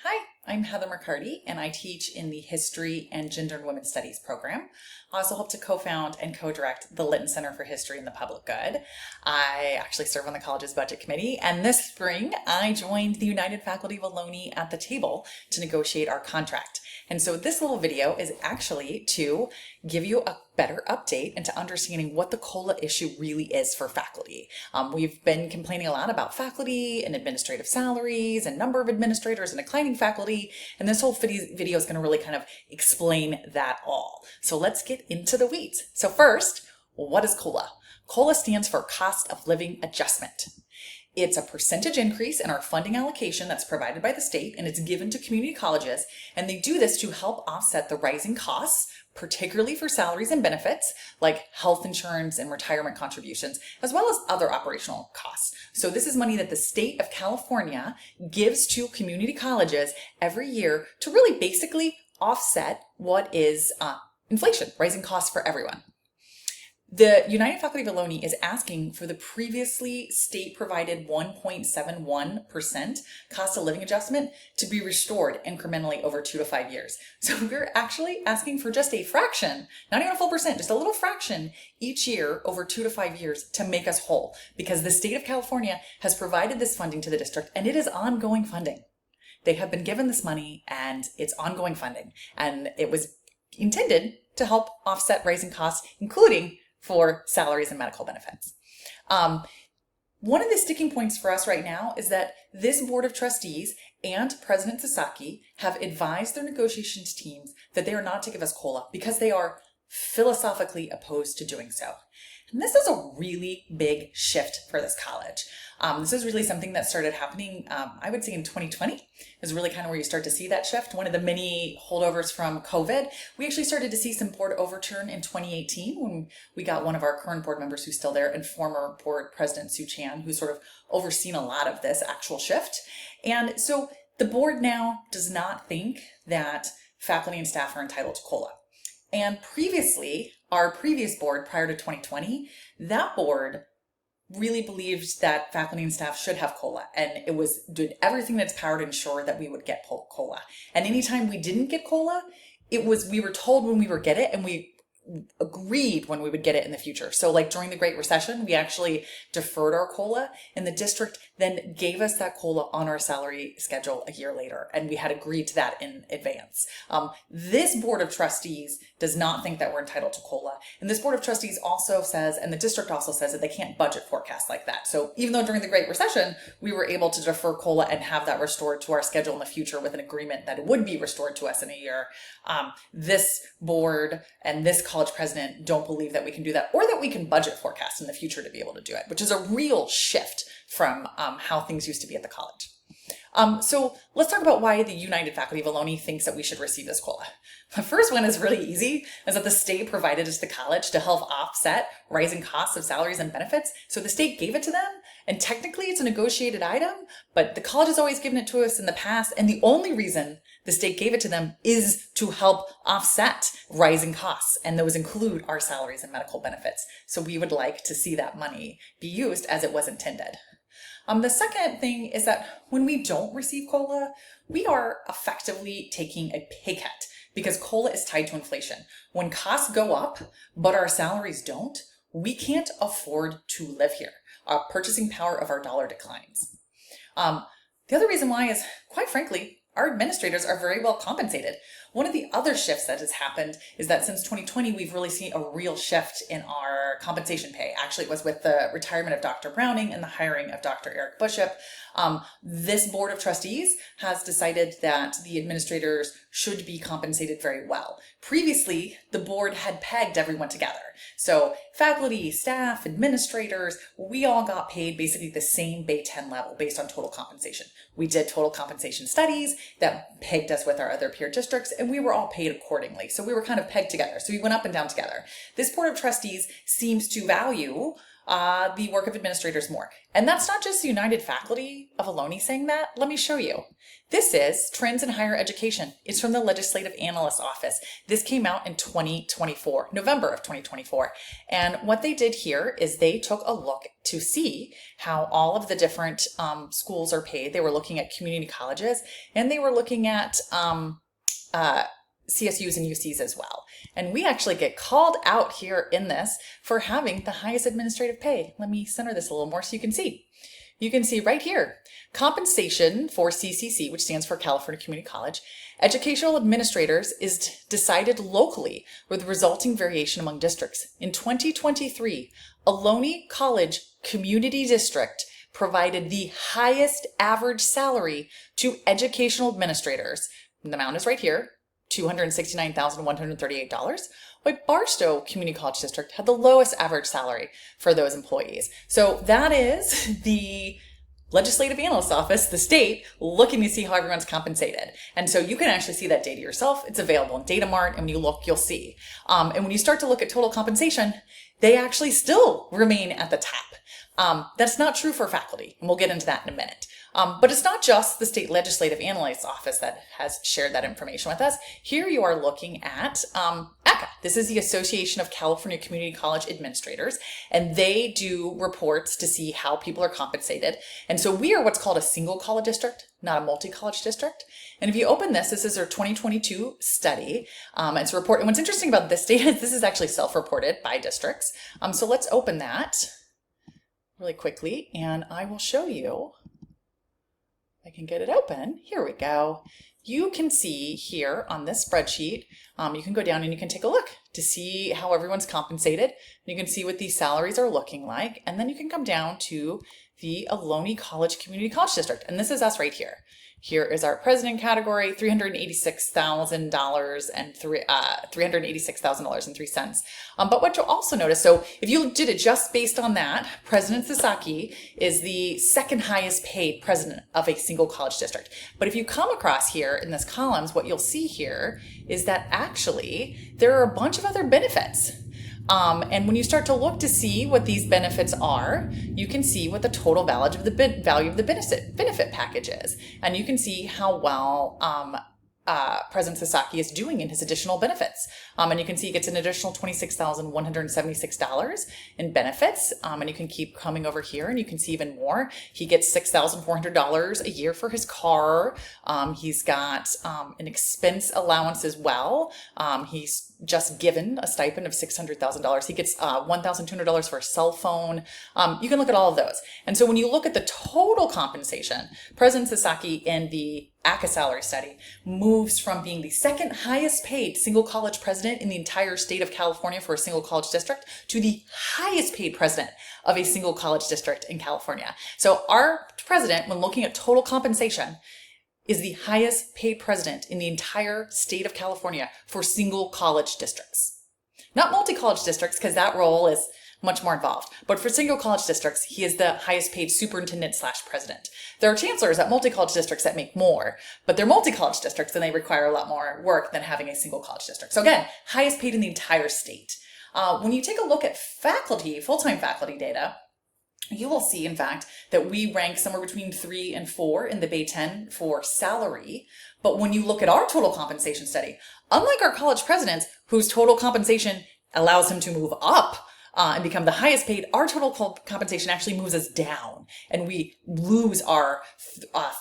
Hi, I'm Heather McCarty, and I teach in the History and Gender and Women's Studies program. I also help to co-found and co-direct the Lytton Center for History and the Public Good. I actually serve on the college's budget committee, and this spring I joined the United Faculty of Ohlone at the table to negotiate our contract. And so this little video is actually to give you a better update into understanding what the COLA issue really is for faculty. We've been complaining a lot about faculty and administrative salaries and number of administrators and declining faculty, and this whole video is going to really kind of explain that all. So let's get into the weeds. So first, what is COLA? COLA stands for Cost of Living Adjustment. It's a percentage increase in our funding allocation that's provided by the state, and it's given to community colleges, and they do this to help offset the rising costs, particularly for salaries and benefits like health insurance and retirement contributions, as well as other operational costs. So this is money that the state of California gives to community colleges every year to really basically offset what is inflation, rising costs for everyone. The United Faculty of Ohlone is asking for the previously state-provided 1.71% cost of living adjustment to be restored incrementally over 2 to 5 years. So we're actually asking for just a fraction, not even a full percent, just a little fraction each year over 2 to 5 years to make us whole, because the state of California has provided this funding to the district, and it is ongoing funding. They have been given this money, and it's ongoing funding, and it was intended to help offset rising costs, including for salaries and medical benefits. One of the sticking points for us right now is that this board of trustees and President Sasaki have advised their negotiations teams that they are not to give us COLA because they are philosophically opposed to doing so. And this is a really big shift for this college. This is really something that started happening, I would say in 2020 is really kind of where you start to see that shift. One of the many holdovers from COVID. We actually started to see some board overturn in 2018 when we got one of our current board members who's still there and former board president Sue Chan, who's sort of overseen a lot of this actual shift. And so the board now does not think that faculty and staff are entitled to COLA. And previously, our previous board prior to 2020, that board really believed that faculty and staff should have COLA, and it did everything in its power to ensure that we would get COLA. And anytime we didn't get COLA, we were told when we would get it, and we agreed when we would get it in the future. So like during the Great Recession, we actually deferred our COLA, and the district then gave us that COLA on our salary schedule a year later, and we had agreed to that in advance. This board of trustees does not think that we're entitled to COLA, and this board of trustees also says, and the district also says, that they can't budget forecast like that. So even though during the Great Recession we were able to defer COLA and have that restored to our schedule in the future with an agreement that it would be restored to us in a year, this board and this college president don't believe that we can do that, or that we can budget forecast in the future to be able to do it, which is a real shift from how things used to be at the college. So let's talk about why the United Faculty of Ohlone thinks that we should receive this COLA. The first one is really easy, is that the state provided it to the college to help offset rising costs of salaries and benefits. So the state gave it to them, and technically it's a negotiated item, but the college has always given it to us in the past, and the only reason the state gave it to them is to help offset rising costs, and those include our salaries and medical benefits. So we would like to see that money be used as it was intended. The second thing is that when we don't receive COLA, we are effectively taking a pay cut because COLA is tied to inflation. When costs go up, but our salaries don't, we can't afford to live here. Our purchasing power of our dollar declines. The other reason why is, quite frankly, our administrators are very well compensated. One of the other shifts that has happened is that since 2020, we've really seen a real shift in our compensation pay. Actually, it was with the retirement of Dr. Browning and the hiring of Dr. Eric Bishop. This board of trustees has decided that the administrators should be compensated very well. Previously, the board had pegged everyone together. So faculty, staff, administrators, we all got paid basically the same Bay 10 level based on total compensation. We did total compensation studies that pegged us with our other peer districts, and we were all paid accordingly. So we were kind of pegged together. So we went up and down together. This board of trustees seems to value the work of administrators more. And that's not just the United Faculty of Ohlone saying that. Let me show you. This is Trends in Higher Education. It's from the Legislative Analyst Office. This came out in 2024, November of 2024. And what they did here is they took a look to see how all of the different schools are paid. They were looking at community colleges, and they were looking at CSUs and UCs as well. And we actually get called out here in this for having the highest administrative pay. Let me center this a little more so you can see. You can see right here, compensation for CCC, which stands for California Community College, educational administrators is decided locally with resulting variation among districts. In 2023, Ohlone College Community District provided the highest average salary to educational administrators. The amount is right here, $269,138, while Barstow Community College District had the lowest average salary for those employees. So that is the Legislative Analyst Office, the state, looking to see how everyone's compensated. And so you can actually see that data yourself. It's available in Data Mart, and when you look, you'll see. And when you start to look at total compensation, they actually still remain at the top. That's not true for faculty, and we'll get into that in a minute. But it's not just the State Legislative Analyst Office that has shared that information with us. Here you are looking at ACA. This is the Association of California Community College Administrators, and they do reports to see how people are compensated. And so we are what's called a single college district, not a multi-college district. And if you open this is their 2022 study. It's a report. And what's interesting about this data is this is actually self-reported by districts. So let's open that really quickly, and I will show you. I can get it open. Here we go. You can see here on this spreadsheet, you can go down and you can take a look to see how everyone's compensated. You can see what these salaries are looking like. And then you can come down to the Ohlone College Community College District. And this is us right here. Here is our president category, $386,000 and $386,000.03. But what you'll also notice, so if you did it just based on that, President Sasaki is the second highest paid president of a single college district. But if you come across here in this columns, what you'll see here is that actually there are a bunch of other benefits. And when you start to look to see what these benefits are, you can see what the total value of the benefit package is. And you can see how well President Sasaki is doing in his additional benefits. And you can see he gets an additional $26,176 in benefits. And you can keep coming over here and you can see even more. He gets $6,400 a year for his car. He's got an expense allowance as well. He's just given a stipend of $600,000. He gets $1,200 for a cell phone. You can look at all of those. And so when you look at the total compensation, President Sasaki in the ACA salary study moves from being the second highest paid single college president in the entire state of California for a single college district to the highest paid president of a single college district in California. So our president, when looking at total compensation, is the highest paid president in the entire state of California for single college districts. Not multi-college districts, because that role is much more involved. But for single college districts, he is the highest paid superintendent/president. There are chancellors at multi-college districts that make more, but they're multi-college districts and they require a lot more work than having a single college district. So again, highest paid in the entire state. When you take a look at faculty, full-time faculty data, you will see, in fact, that we rank somewhere between 3 and 4 in the Bay 10 for salary. But when you look at our total compensation study, unlike our college presidents, whose total compensation allows him to move up and become the highest paid, our total compensation actually moves us down. And we lose our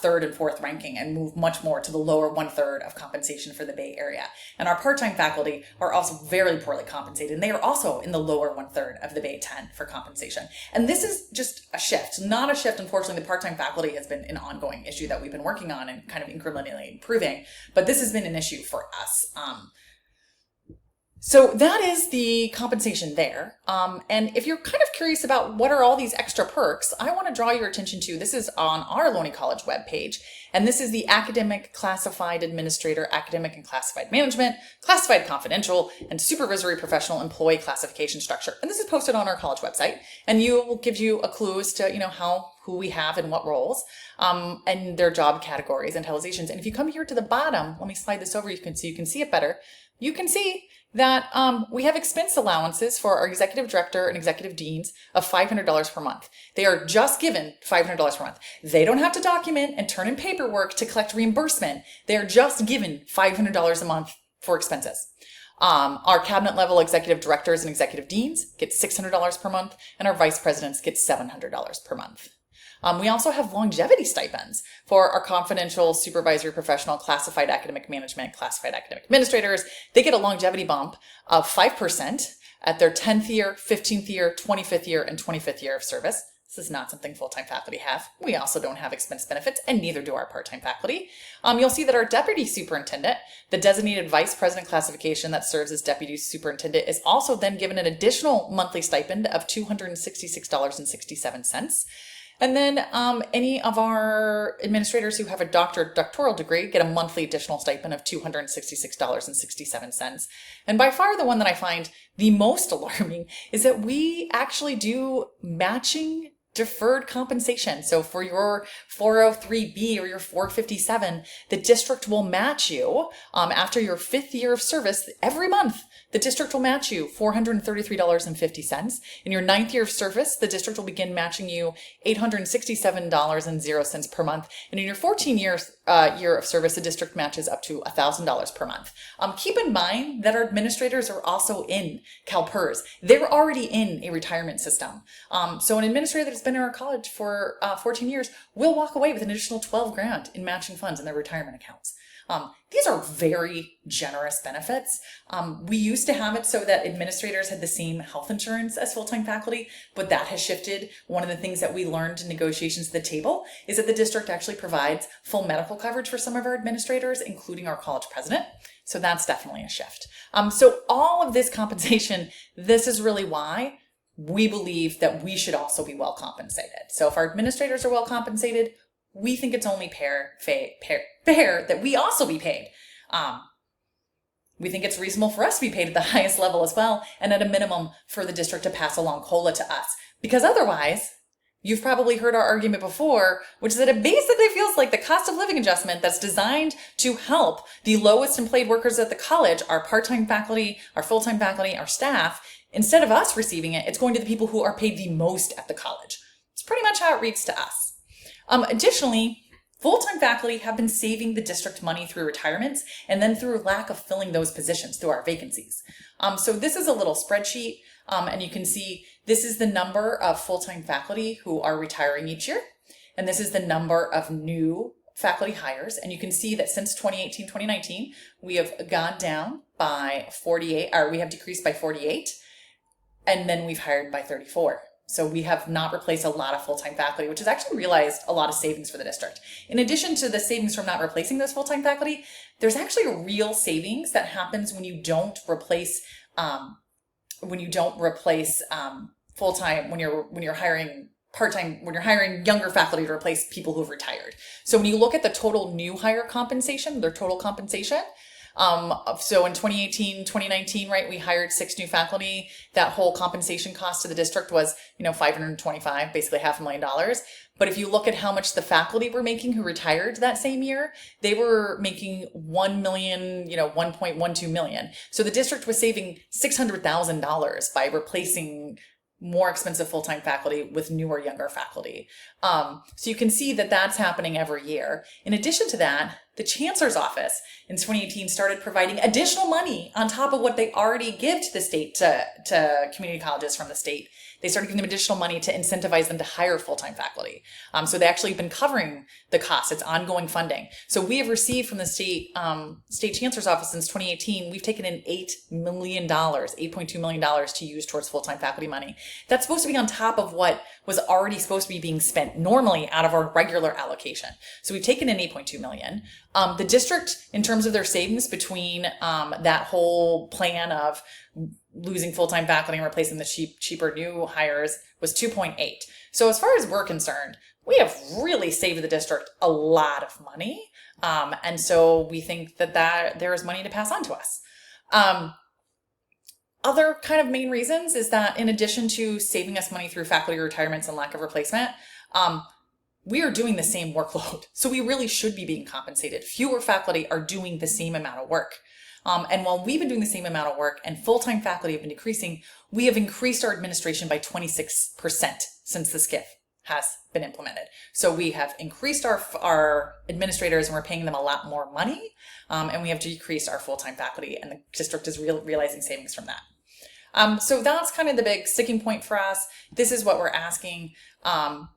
third and fourth ranking and move much more to the lower 1/3 of compensation for the Bay Area. And our part-time faculty are also very poorly compensated. And they are also in the lower 1/3 of the Bay 10 for compensation. And this is just a shift, not a shift. Unfortunately, the part-time faculty has been an ongoing issue that we've been working on and kind of incrementally improving. But this has been an issue for us. So that is the compensation there. And if you're kind of curious about what are all these extra perks, I want to draw your attention to, this is on our Ohlone College webpage, and this is the Academic Classified Administrator, Academic and Classified Management, Classified Confidential, and Supervisory Professional Employee Classification Structure. And this is posted on our college website, and will give you a clue as to, who we have and what roles, and their job categories and titleizations. And if you come here to the bottom, let me slide this over so you can see it better. You can see that we have expense allowances for our executive director and executive deans of $500 per month. They are just given $500 per month. They don't have to document and turn in paperwork to collect reimbursement. They are just given $500 a month for expenses. Our cabinet level executive directors and executive deans get $600 per month, and our vice presidents get $700 per month. We also have longevity stipends for our confidential, supervisory, professional, classified academic management, classified academic administrators. They get a longevity bump of 5% at their 10th year, 15th year, 25th year, and 25th year of service. This is not something full-time faculty have. We also don't have expense benefits, and neither do our part-time faculty. You'll see that our deputy superintendent, the designated vice president classification that serves as deputy superintendent, is also then given an additional monthly stipend of $266.67. And then any of our administrators who have a doctoral degree get a monthly additional stipend of $266.67. And by far the one that I find the most alarming is that we actually do matching deferred compensation. So for your 403B or your 457, the district will match you after your 5th year of service every month. The district will match you $433.50. In your 9th year of service, the district will begin matching you $867.00 per month. And in your 14 year of service, the district matches up to $1,000 per month. Keep in mind that our administrators are also in CalPERS. They're already in a retirement system. So an administrator that's been in our college for 14 years will walk away with an additional $12,000 in matching funds in their retirement accounts. These are very generous benefits. We used to have it so that administrators had the same health insurance as full-time faculty, but that has shifted. One of the things that we learned in negotiations at the table is that the district actually provides full medical coverage for some of our administrators, including our college president. So that's definitely a shift. So all of this compensation, this is really why we believe that we should also be well compensated. So if our administrators are well compensated, we think it's only fair that we also be paid. We think it's reasonable for us to be paid at the highest level as well, and at a minimum for the district to pass along COLA to us. Because otherwise, you've probably heard our argument before, which is that it basically feels like the cost of living adjustment that's designed to help the lowest employed workers at the college, our part-time faculty, our full-time faculty, our staff, instead of us receiving it, it's going to the people who are paid the most at the college. It's pretty much how it reads to us. Additionally, full-time faculty have been saving the district money through retirements and then through lack of filling those positions through our vacancies. So this is a little spreadsheet, and you can see this is the number of full-time faculty who are retiring each year. And this is the number of new faculty hires. And you can see that since 2018, 2019, we have gone down by 48, or we have decreased by 48, and then we've hired by 34. So we have not replaced a lot of full-time faculty, which has actually realized a lot of savings for the district. In addition to the savings from not replacing those full-time faculty, there's actually a real savings that happens when you don't replace full-time, when you're hiring part-time, when you're hiring younger faculty to replace people who've retired. So when you look at the total new hire compensation, their total compensation, so in 2018, 2019, right, we hired 6 new faculty. That whole compensation cost to the district was, $525, basically $500,000. But if you look at how much the faculty were making who retired that same year, they were making $1 million, $1.12 million. So the district was saving $600,000 by replacing more expensive full-time faculty with newer, younger faculty. So you can see that that's happening every year. In addition to that, the Chancellor's Office in 2018 started providing additional money on top of what they already give to the state, to community colleges from the state. They started giving them additional money to incentivize them to hire full-time faculty. So they actually have been covering the costs. It's ongoing funding. So we have received from the state Chancellor's Office since 2018, we've taken in $8 million, $8.2 million to use towards full-time faculty money. That's supposed to be on top of what was already supposed to be being spent normally out of our regular allocation. So we've taken in $8.2 million. The district, in terms of their savings between that whole plan of losing full-time faculty and replacing the cheaper new hires, was 2.8. So as far as we're concerned, we have really saved the district a lot of money. And so we think that there is money to pass on to us. Other kind of main reasons is that in addition to saving us money through faculty retirements and lack of replacement, we are doing the same workload. So we really should be being compensated. Fewer faculty are doing the same amount of work. And while we've been doing the same amount of work and full-time faculty have been decreasing, we have increased our administration by 26% since the SCIF has been implemented. So we have increased our administrators and we're paying them a lot more money, and we have decreased our full-time faculty, and the district is realizing savings from that. So that's kind of the big sticking point for us. This is what we're asking. I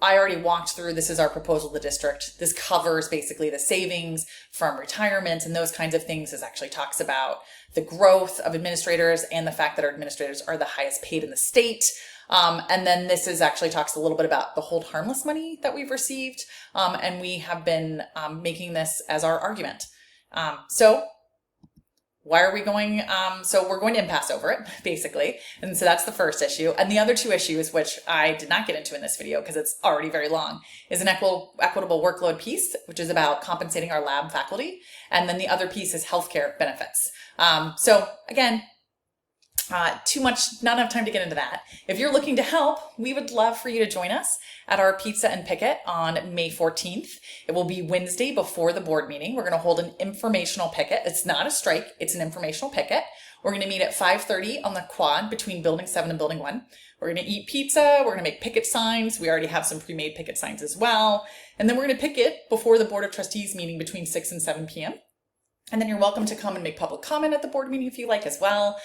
already walked through, this is our proposal to the district. This covers basically the savings from retirement and those kinds of things. This actually talks about the growth of administrators and the fact that our administrators are the highest paid in the state. And then this is actually talks a little bit about the hold harmless money that we've received. And we have been making this as our argument. So why are we going? So we're going to impasse over it, basically. And so that's the first issue. And the other two issues, which I did not get into in this video because it's already very long, is an equitable workload piece, which is about compensating our lab faculty. And then the other piece is healthcare benefits. So again, too much, not enough time to get into that. If you're looking to help, we would love for you to join us at our Pizza and Picket on May 14th. It will be Wednesday before the board meeting. We're going to hold an informational picket. It's not a strike, it's an informational picket. We're going to meet at 5:30 on the quad between Building 7 and Building 1. We're going to eat pizza. We're going to make picket signs. We already have some pre-made picket signs as well. And then we're going to picket before the Board of Trustees meeting between 6 and 7 p.m. And then you're welcome to come and make public comment at the board meeting if you like as well.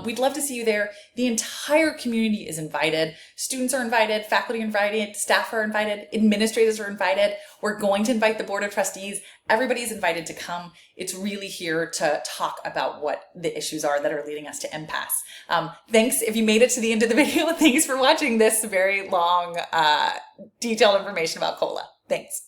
We'd love to see you there. The entire community is invited. Students are invited, faculty are invited, staff are invited, administrators are invited. We're going to invite the Board of Trustees. Everybody's invited to come. It's really here to talk about what the issues are that are leading us to impasse. Thanks if you made it to the end of the video. Thanks for watching this very long, detailed information about COLA. Thanks.